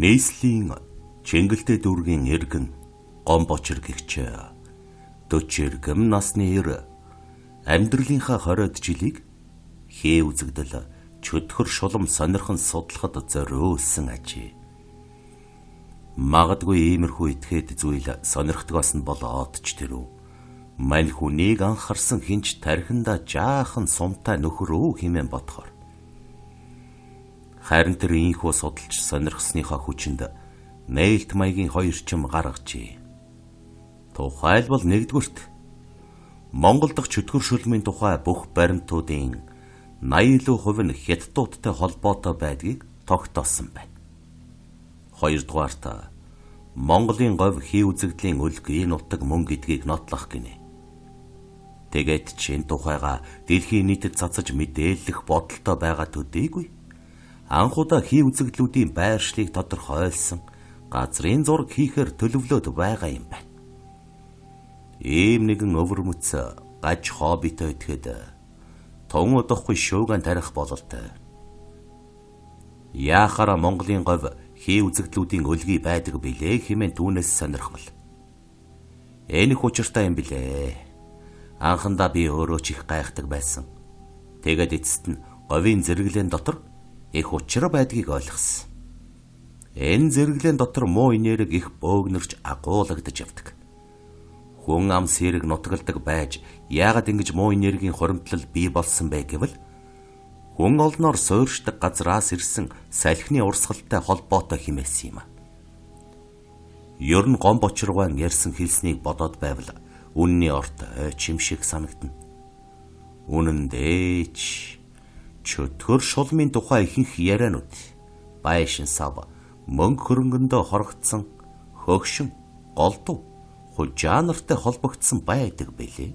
Нийслэлийн Чингэлтэй дүүргийн эргэн Гомбочир гэгч 40 иргэм насны эр амьдралынхаа 20-д жилийг хээ үзэгдэл чөтгөр шулам сонирхон судлахад зориулсан ажээ. Магадгүй иймэрхүү итгэхэд зүйл сонирхдгоос нь болоод ч тэрв. Мань хүнийг анхарсан хинч тархинда жаахан сумтай нөхрөө хэмээн бодохоор. Харин тэр ийхүү судалж сонирхсныхаа хүчинд нээлт маягийн хоёр чим гаргажээ. Тухайлбал нэгдүгürt Монгол дахь чөтгөр шүлмийн тухай бүх баримтуудын 80% нь хятадуудтай холбоотой байдгийг тогтоосон байна. Хоёрдугаарт Монголын говь хий үзэгдлийн үлгийн нутаг мөн гэдгийг нотлох гинэ. Тэгээд чинь тухайга дэлхийн нийтэд цацаж мэдээлэх бодолтой байгаа төдийгүй анхудаа хий үзэгдлүүдийн байршлыг тодорхойлсон газрын зураг хийхээр төлөвлөд байгаа юм байна. Ийм нэгэн өвөрмөц гаж хоббитой итгэхэд тун удахгүй шууган тарих бололтой. Яахаараа Монголын говь хий үзэгдлүүдийн өлгий байдаг билээ хэмээн түүнээс сонирхмал. Энэ их учиртай юм билээ. Анхандаа би өөрөө ч их гайхдаг байсан. Тэгээд эцэст нь говийн зэрэглэн дотор их учир байдгийг ойлгосон. Энэ зэрэглэн дотор муу инээрэг их бөөгнөрч агуулгадж явдаг. Хүн ам сэрэг нутгалдаг байж яагаад ингэж муу энергийн хуримтлал бий болсон бэ гэвэл хүн олноор суурьшдаг газраас ирсэн салхины урсгалтай холбоотой хэмээсэн юм. Ер нь Гомбочиргаан ярьсан хэлснийг бодоод байвал үнний орт чим шиг санагдана. Үнэн дээр чөтгөр шулмын тухай ихэнх яриануд байшин сав мөнгө хөрөнгөндөө хорогдсон хөгшин голдуу хужаа нартай холбогдсон байдаг билээ.